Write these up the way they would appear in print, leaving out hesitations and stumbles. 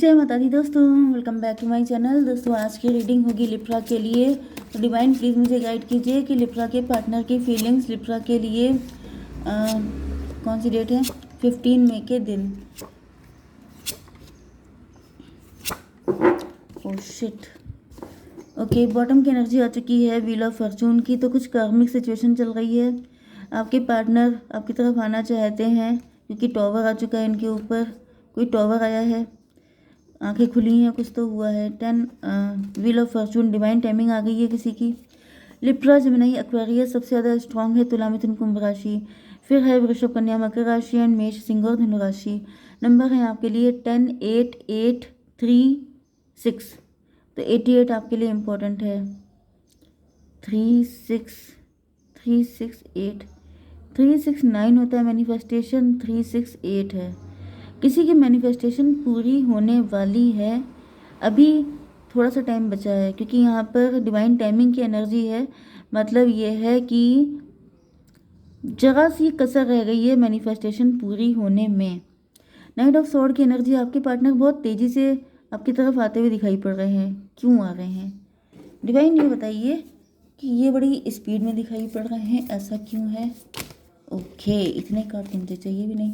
जय माता दी दोस्तों, welcome back to my channel. दोस्तों आज की रीडिंग होगी लिब्रा के लिए। तो डिवाइन प्लीज़ मुझे गाइड कीजिए कि लिब्रा के पार्टनर की फीलिंग्स लिब्रा के लिए कौन सी डेट है 15 मई के दिन। Oh shit. ओके, बॉटम की एनर्जी आ चुकी है व्हील ऑफ फॉर्चून की। तो कुछ कार्मिक सिचुएशन चल रही है। आपके पार्टनर आपकी तरफ आना चाहते हैं क्योंकि टॉवर आ चुका है इनके ऊपर। कोई टॉवर आया है, आंखें खुली हैं, कुछ तो हुआ है। 10 wheel of fortune, divine timing आ गई है किसी की। लिब्रा, जेमिनी, एक्वेरियस सबसे ज़्यादा स्ट्रांग है। तुला, मिथुन, कुंभ राशि, फिर है वृषभ, कन्या, मकर राशि एंड मेष, सिंह और धनु राशि। नंबर है आपके लिए 10, 8, 8, 3, 6। तो 88 आपके लिए इम्पोर्टेंट है। 3, 6, 3, 6, 8, 3, 6, 9 होता है मैनिफेस्टेशन। 3, 6, 8 है। किसी की मैनिफेस्टेशन पूरी होने वाली है। अभी थोड़ा सा टाइम बचा है क्योंकि यहाँ पर डिवाइन टाइमिंग की एनर्जी है। मतलब ये है कि जगह सी कसर रह गई है मैनिफेस्टेशन पूरी होने में। नाइट ऑफ सॉर्ड की एनर्जी, आपके पार्टनर बहुत तेज़ी से आपकी तरफ आते हुए दिखाई पड़ रहे हैं। क्यों आ रहे हैं डिवाइन, ये बताइए कि ये बड़ी स्पीड में दिखाई पड़ रहे हैं, ऐसा क्यों है? ओके, इतने कार्ड मुझे चाहिए भी नहीं।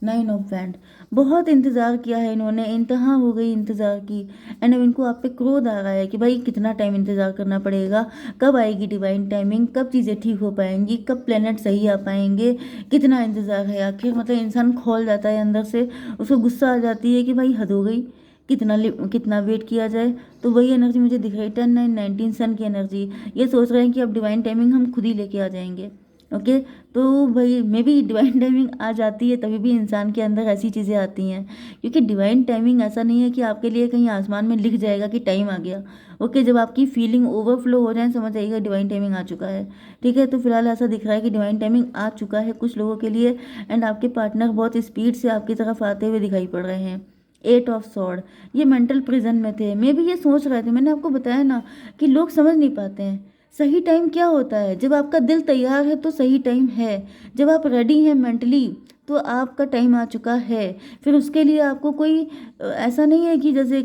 9 ऑफ वैंड, बहुत इंतज़ार किया है इन्होंने, इंतहा हो गई इंतज़ार की। एंड अब इनको आप पे क्रोध आ रहा है कि भाई कितना टाइम इंतज़ार करना पड़ेगा, कब आएगी डिवाइन टाइमिंग, कब चीज़ें ठीक हो पाएंगी, कब प्लेनेट सही आ पाएंगे, कितना इंतज़ार है आखिर। मतलब इंसान खोल जाता है अंदर से, उसको गुस्सा आ जाती है कि भाई हद हो गई, कितना वेट किया जाए। तो वही एनर्जी मुझे दिख रही है। 10, 9, 19 सन की एनर्जी। ये सोच रहे हैं कि अब डिवाइन टाइमिंग हम खुद ही लेके आ जाएंगे। ओके, तो भाई मे बी डिवाइन टाइमिंग आ जाती है तभी भी इंसान के अंदर ऐसी चीज़ें आती हैं, क्योंकि डिवाइन टाइमिंग ऐसा नहीं है कि आपके लिए कहीं आसमान में लिख जाएगा कि टाइम आ गया। ओके, जब आपकी फीलिंग ओवरफ्लो हो जाए समझ आइएगा डिवाइन टाइमिंग आ चुका है। ठीक है, तो फिलहाल ऐसा दिख रहा है कि डिवाइन टाइमिंग आ चुका है कुछ लोगों के लिए। एंड आपके पार्टनर बहुत स्पीड से आपकी तरफ आते हुए दिखाई पड़ रहे हैं। 8 ऑफ सॉर्ड, ये मेंटल प्रिजन में थे, मे भी ये सोच रहे थे। मैंने आपको बताया ना कि लोग समझ नहीं पाते हैं सही टाइम क्या होता है। जब आपका दिल तैयार है तो सही टाइम है। जब आप रेडी हैं मेंटली तो आपका टाइम आ चुका है। फिर उसके लिए आपको कोई ऐसा नहीं है कि जैसे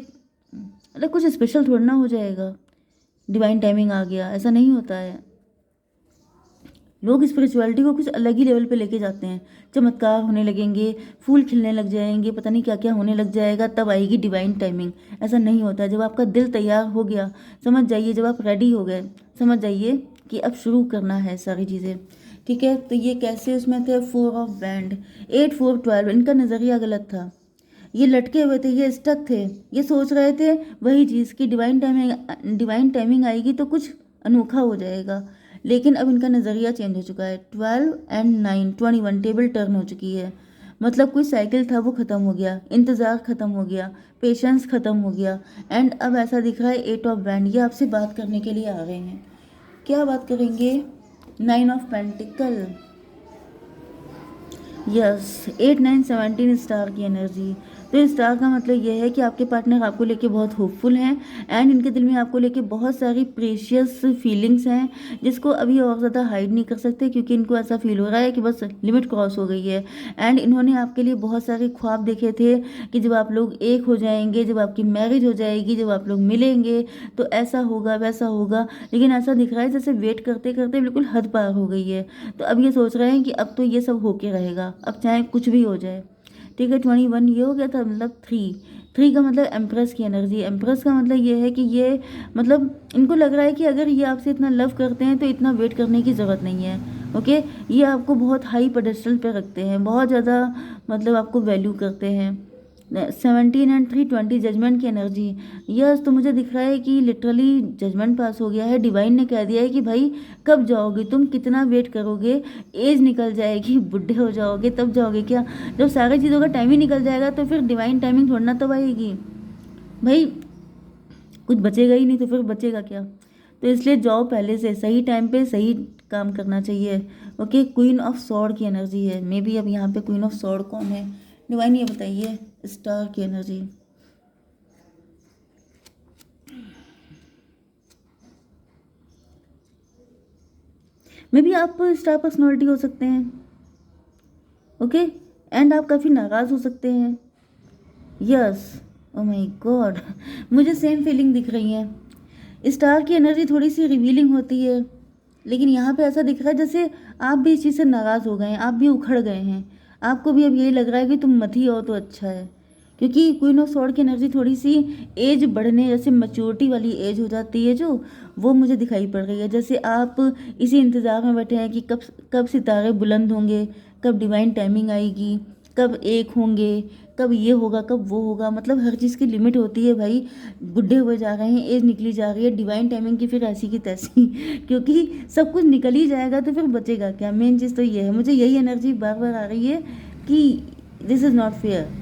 अरे कुछ स्पेशल थोड़ा ना हो जाएगा डिवाइन टाइमिंग आ गया, ऐसा नहीं होता है। लोग स्पिरिचुअलिटी को कुछ अलग ही लेवल पे लेके जाते हैं। चमत्कार होने लगेंगे, फूल खिलने लग जाएंगे, पता नहीं क्या क्या होने लग जाएगा, तब आएगी डिवाइन टाइमिंग। ऐसा नहीं होता है। जब आपका दिल तैयार हो गया समझ जाइए, जब आप रेडी हो गए समझ जाइए कि अब शुरू करना है सारी चीज़ें। ठीक है, तो ये कैसे उसमें थे 4 ऑफ बैंड, 8, 4, 12। इनका नज़रिया गलत था। ये लटके हुए थे, ये स्टक थे, ये सोच रहे थे वही चीज़ कि डिवाइन टाइमिंग आएगी तो कुछ अनोखा हो जाएगा। लेकिन अब इनका नज़रिया चेंज हो चुका है। 12 एंड 9, 21, टेबल टर्न हो चुकी है। मतलब कोई साइकिल था वो ख़त्म हो गया, इंतज़ार ख़त्म हो गया, पेशेंस ख़त्म हो गया। एंड अब ऐसा दिख रहा है 8 ऑफ बैंड, ये आपसे बात करने के लिए आ गए हैं। क्या बात करेंगे? 9 ऑफ पेंटिकल, यस, 8, 9, 17 स्टार की एनर्जी। तो स्टार का मतलब यह है कि आपके पार्टनर आपको लेके बहुत होपफुल हैं। एंड इनके दिल में आपको लेके बहुत सारी प्रेशियस फीलिंग्स हैं जिसको अभी और ज़्यादा हाइड नहीं कर सकते, क्योंकि इनको ऐसा फील हो रहा है कि बस लिमिट क्रॉस हो गई है। एंड इन्होंने आपके लिए बहुत सारे ख्वाब देखे थे कि जब आप लोग एक हो जाएंगे, जब आपकी मैरिज हो जाएगी, जब आप लोग मिलेंगे तो ऐसा होगा वैसा होगा। लेकिन ऐसा दिख रहा है जैसे वेट करते करते बिल्कुल हद पार हो गई है। तो अब ये सोच रहे हैं कि अब तो ये सब होके रहेगा, अब चाहे कुछ भी हो जाए। ठीक है, 21 ये हो गया था। मतलब 3 का मतलब एम्प्रेस की एनर्जी। एम्प्रेस का मतलब ये है कि ये मतलब इनको लग रहा है कि अगर ये आपसे इतना लव करते हैं तो इतना वेट करने की ज़रूरत नहीं है। ओके, ये आपको बहुत हाई पेडेस्टल पे रखते हैं, बहुत ज़्यादा मतलब आपको वैल्यू करते हैं। 17 एंड 3, 20, जजमेंट की एनर्जी। यस, तो मुझे दिख रहा है कि लिटरली जजमेंट पास हो गया है। डिवाइन ने कह दिया है कि भाई कब जाओगे तुम, कितना वेट करोगे, एज निकल जाएगी, बुढ़े हो जाओगे तब जाओगे क्या? जब सारी चीज़ों का टाइम ही निकल जाएगा तो फिर डिवाइन टाइमिंग थोड़ा ना तब आएगी भाई, कुछ बचेगा ही नहीं तो फिर बचेगा क्या? तो इसलिए जाओ पहले से, सही टाइम पे सही काम करना चाहिए। ओके, क्वीन ऑफ सॉर्ड की एनर्जी है। मे बी अब यहाँ पे क्वीन ऑफ सॉर्ड कौन है डिवाइन, ये बताइए। स्टार की एनर्जी, मे बी आप स्टार पर्सनालिटी हो सकते हैं। ओके, एंड आप काफ़ी नाराज़ हो सकते हैं। यस, ओ माय गॉड, मुझे सेम फीलिंग दिख रही है। स्टार की एनर्जी थोड़ी सी रिवीलिंग होती है, लेकिन यहाँ पे ऐसा दिख रहा है जैसे आप भी इस चीज़ से नाराज़ हो गए हैं, आप भी उखड़ गए हैं, आपको भी अब यही लग रहा है कि तुम मत ही हो तो अच्छा है। क्योंकि क्वीन ऑफ स्वॉर्ड की एनर्जी थोड़ी सी एज बढ़ने, जैसे मैच्योरिटी वाली एज हो जाती है जो, वो मुझे दिखाई पड़ रही है। जैसे आप इसी इंतज़ार में बैठे हैं कि कब कब सितारे बुलंद होंगे, कब डिवाइन टाइमिंग आएगी, कब एक होंगे, कब ये होगा, कब वो होगा। मतलब हर चीज़ की लिमिट होती है भाई। बुढ़े हुए जा रहे हैं, एज निकली जा रही है, डिवाइन टाइमिंग की फिर ऐसी की तैसी क्योंकि सब कुछ निकल ही जाएगा तो फिर बचेगा क्या। मेन चीज़ तो ये है, मुझे यही एनर्जी बार बार आ रही है कि this is not fair.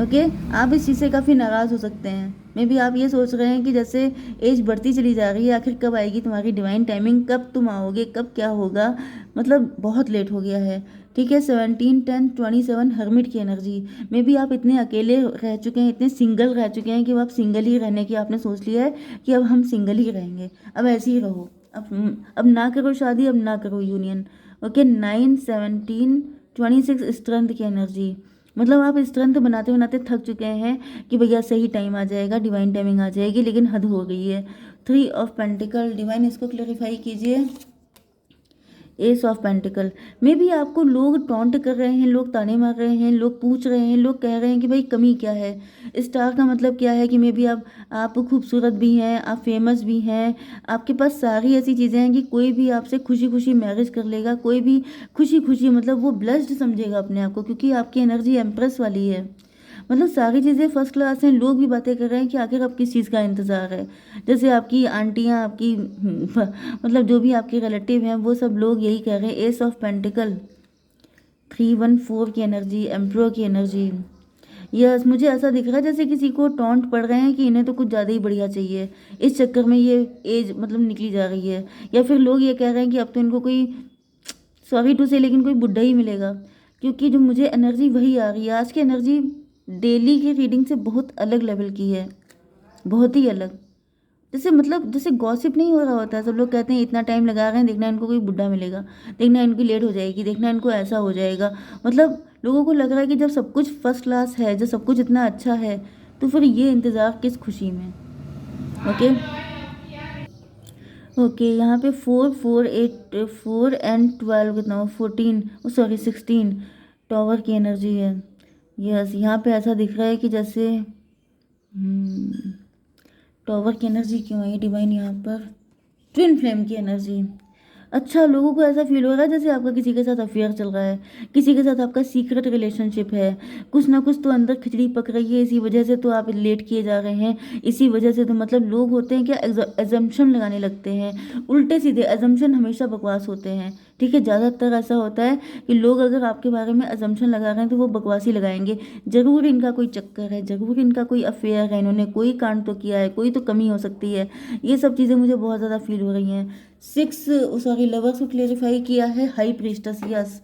Okay, आप इस चीज़ से काफ़ी नाराज़ हो सकते हैं। मे बी आप ये सोच रहे हैं कि जैसे एज बढ़ती चली जा रही है, आखिर कब आएगी तुम्हारी डिवाइन टाइमिंग, कब तुम आओगे, कब क्या होगा। मतलब बहुत लेट हो गया है। ठीक है, 17 10 27 हर्मिट की एनर्जी। मे बी आप इतने अकेले रह चुके हैं, इतने सिंगल रह चुके हैं कि अब आप सिंगल ही रहने की आपने सोच लिया है कि अब हम सिंगल ही रहेंगे, अब ऐसे ही रहो, अब ना करो शादी, अब ना करो यूनियन। ओके, 9 17 26 स्ट्रेंथ की एनर्जी। मतलब आप स्ट्रेंथ बनाते बनाते थक चुके हैं कि भैया सही टाइम आ जाएगा, डिवाइन टाइमिंग आ जाएगी, लेकिन हद हो गई है। 3 ऑफ पेंटिकल, डिवाइन इसको क्लेरिफाई कीजिए। एस ऑफ पेंटिकल, में भी आपको लोग टॉन्ट कर रहे हैं, लोग ताने मार रहे हैं, लोग पूछ रहे हैं, लोग कह रहे हैं कि भाई कमी क्या है। स्टार का मतलब क्या है कि मे बी आप खूबसूरत भी हैं, आप फेमस भी हैं, आपके पास सारी ऐसी चीज़ें हैं कि कोई भी आपसे खुशी खुशी मैरिज कर लेगा, कोई भी खुशी खुशी, मतलब वो ब्लेस्ड समझेगा अपने आप को, क्योंकि आपकी एनर्जी एम्प्रेस वाली है। मतलब सारी चीज़ें फर्स्ट क्लास हैं। लोग भी बातें कर रहे हैं कि आखिर अब किस चीज़ का इंतज़ार है। जैसे आपकी आंटियाँ, आपकी मतलब जो भी आपके रिलेटिव हैं, वो सब लोग यही कह रहे हैं। एस ऑफ पेंटिकल, 3 1 4 की एनर्जी, एम्प्रोर की एनर्जी। यस, मुझे ऐसा दिख रहा है जैसे किसी को टॉन्ट पड़ रहे हैं कि इन्हें तो कुछ ज़्यादा ही बढ़िया चाहिए, इस चक्कर में ये एज मतलब निकली जा रही है। या फिर लोग ये कह रहे हैं कि अब तो इनको कोई, सॉरी टू से, लेकिन कोई बुढ़ा ही मिलेगा। क्योंकि जो मुझे एनर्जी वही आ रही है। आज की एनर्जी डेली की रीडिंग से बहुत अलग लेवल की है, बहुत ही अलग। जैसे मतलब जैसे गॉसिप नहीं हो रहा होता है, सब लोग कहते हैं इतना टाइम लगा रहे हैं, देखना इनको कोई बुढ़ा मिलेगा, देखना इनकी लेट हो जाएगी, देखना इनको ऐसा हो जाएगा। मतलब लोगों को लग रहा है कि जब सब कुछ फर्स्ट क्लास है, जब सब कुछ इतना अच्छा है, तो फिर ये इंतज़ार किस खुशी में। ओके, ओके, यहाँ पे 4 4 8 4 एंड 12 कितना हो, 14, सॉरी 16 टॉवर की एनर्जी है। यस, यहाँ पे ऐसा दिख रहा है कि जैसे टॉवर की एनर्जी क्यों आई डिवाइन यहाँ पर, ट्विन फ्लेम की एनर्जी। अच्छा, लोगों को ऐसा फील हो रहा है जैसे आपका किसी के साथ अफेयर चल रहा है, किसी के साथ आपका सीक्रेट रिलेशनशिप है, कुछ ना कुछ तो अंदर खिचड़ी पक रही है, इसी वजह से तो आप लेट किए जा रहे हैं, इसी वजह से तो मतलब लोग होते हैं क्या, एजम्पशन लगाने लगते हैं, उल्टे सीधे एजम्पशन हमेशा बकवास होते हैं। ठीक है, ज़्यादातर ऐसा होता है कि लोग अगर आपके बारे में एजम्पशन लगा रहे हैं तो वो बकवास ही लगाएंगे। ज़रूर इनका कोई चक्कर है, ज़रूर इनका कोई अफेयर है, इन्होंने कोई कांड तो किया है, कोई तो कमी हो सकती है। ये सब चीज़ें मुझे बहुत ज़्यादा फील हो रही हैं। 6, सॉरी, लवर्स को क्लेरिफाई किया है हाई प्रीस्टस। यस,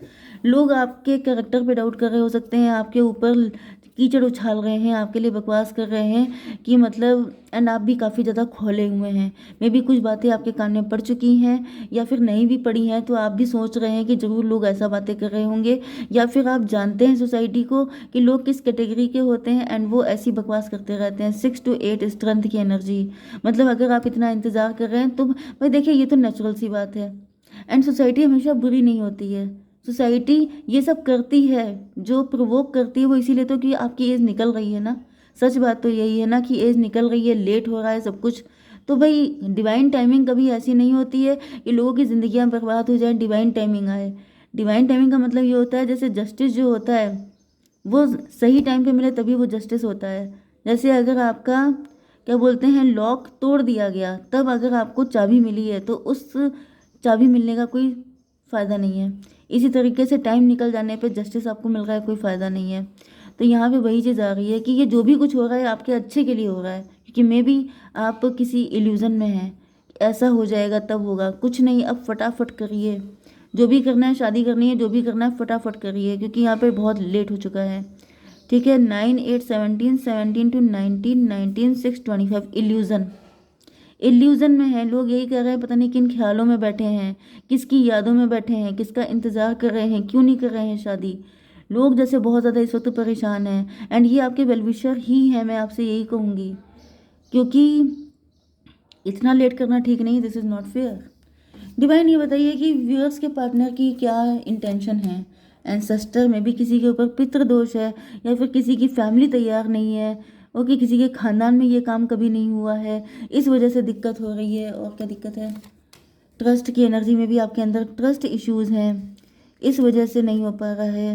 लोग आपके कैरेक्टर पे डाउट कर रहे हो सकते हैं, आपके ऊपर कीचड़ उछाल रहे हैं, आपके लिए बकवास कर रहे हैं कि मतलब, एंड आप भी काफ़ी ज़्यादा खोले हुए हैं। मे भी कुछ बातें आपके कान में पड़ चुकी हैं, या फिर नहीं भी पड़ी हैं तो आप भी सोच रहे हैं कि ज़रूर लोग ऐसा बातें कर रहे होंगे, या फिर आप जानते हैं सोसाइटी को कि लोग किस कैटेगरी के होते हैं एंड वो ऐसी बकवास करते रहते हैं। 6 to 8 स्ट्रेंथ की एनर्जी। मतलब अगर आप इतना इंतज़ार कर रहे हैं तो भाई देखिए, ये तो नेचुरल सी बात है। एंड सोसाइटी हमेशा बुरी नहीं होती है, सोसाइटी ये सब करती है, जो प्रोवोक करती है वो इसीलिए तो कि आपकी एज निकल रही है ना। सच बात तो यही है ना कि एज निकल रही है, लेट हो रहा है सब कुछ। तो भाई डिवाइन टाइमिंग कभी ऐसी नहीं होती है कि लोगों की ज़िंदगियां बर्बाद हो जाए, डिवाइन टाइमिंग आए। डिवाइन टाइमिंग का मतलब ये होता है जैसे जस्टिस जो होता है वो सही टाइम पे मिले तभी वो जस्टिस होता है। जैसे अगर आपका क्या बोलते हैं लॉक तोड़ दिया गया, तब अगर आपको चाबी मिली है तो उस चाबी मिलने का कोई फ़ायदा नहीं है। इसी तरीके से टाइम निकल जाने पे जस्टिस आपको मिल रहा है, कोई फ़ायदा नहीं है। तो यहाँ पे वही चीज़ आ रही है कि ये जो भी कुछ हो रहा है आपके अच्छे के लिए हो रहा है, क्योंकि मे भी आप किसी इल्यूज़न में हैं, ऐसा हो जाएगा तब होगा। कुछ नहीं, अब फटाफट करिए, जो भी करना है, शादी करनी है, जो भी करना है फटाफट करिए, क्योंकि यहाँ पे बहुत लेट हो चुका है। ठीक है, 9 8 17 17 to 19 19 6 25 इल्यूज़न। इल्यूज़न में है, लोग यही कर रहे हैं, पता नहीं किन ख्यालों में बैठे हैं, किसकी यादों में बैठे हैं, किसका इंतज़ार कर रहे हैं, क्यों नहीं कर रहे हैं शादी। लोग जैसे बहुत ज़्यादा इस वक्त परेशान हैं, एंड ये आपके वेलविशर ही हैं, मैं आपसे यही कहूँगी, क्योंकि इतना लेट करना ठीक नहीं, this is not fair. Divine ये बताइए कि व्यूअर्स के पार्टनर की क्या इंटेंशन है। एंसेस्टर में भी किसी के ऊपर पितृदोष है, या फिर किसी की फैमिली तैयार नहीं है, ओके, किसी के खानदान में ये काम कभी नहीं हुआ है, इस वजह से दिक्कत हो रही है। और क्या दिक्कत है? ट्रस्ट की एनर्जी में भी आपके अंदर ट्रस्ट इश्यूज हैं, इस वजह से नहीं हो पा रहा है।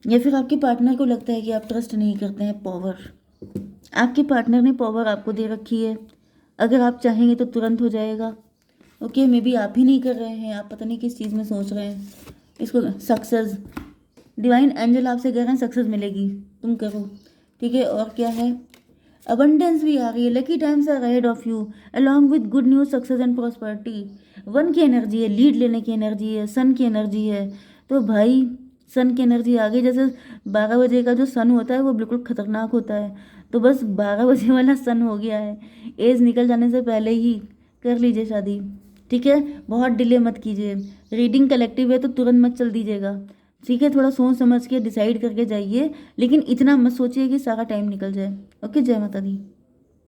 या फिर आपके पार्टनर को लगता है कि आप ट्रस्ट नहीं करते हैं। पावर, आपके पार्टनर ने पावर आपको दे रखी है, अगर आप चाहेंगे तो तुरंत हो जाएगा। ओके, मे बी आप ही नहीं कर रहे हैं, आप पता नहीं किस चीज़ में सोच रहे हैं इसको। सक्सेस, डिवाइन एंजल आपसे कह रहे हैं सक्सेस मिलेगी, तुम करो, ठीक है। और क्या है? अबंडेंस भी आ रही है, lucky times are ahead of you along with good news, success and prosperity. One की एनर्जी है, लीड लेने की एनर्जी है, सन की एनर्जी है। तो भाई सन की एनर्जी आ गई। जैसे 12 बजे का जो सन होता है वो बिल्कुल खतरनाक होता है, तो बस 12 बजे वाला सन हो गया है। एज निकल जाने से पहले ही कर लीजिए शादी, ठीक है। बहुत डिले मत कीजिए। रीडिंग कलेक्टिव है तो तुरंत मत चल दीजिएगा, ठीक है। थोड़ा सोच समझ के डिसाइड करके जाइए, लेकिन इतना मत सोचिए कि सारा टाइम निकल जाए। ओके, जय माता दी।